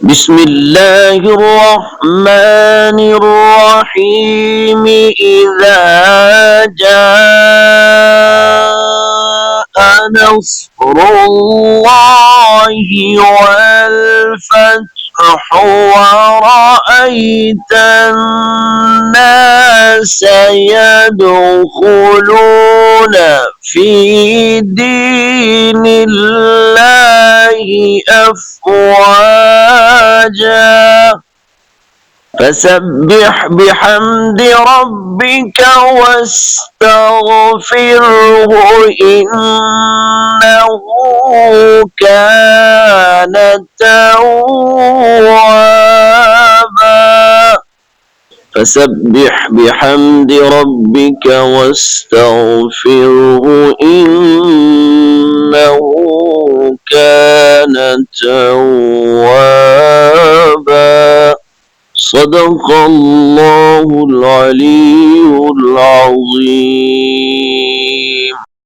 بسم الله الرحمن الرحيم إذا جاء نصر الله والفتح ورأيت الناس يدخلون في دين الله أفواجا فسبح بحمد ربك واستغفره إنه كان توابا فسبح بحمد ربك واستغفره إنه كان توابا صدق الله العلي العظيم.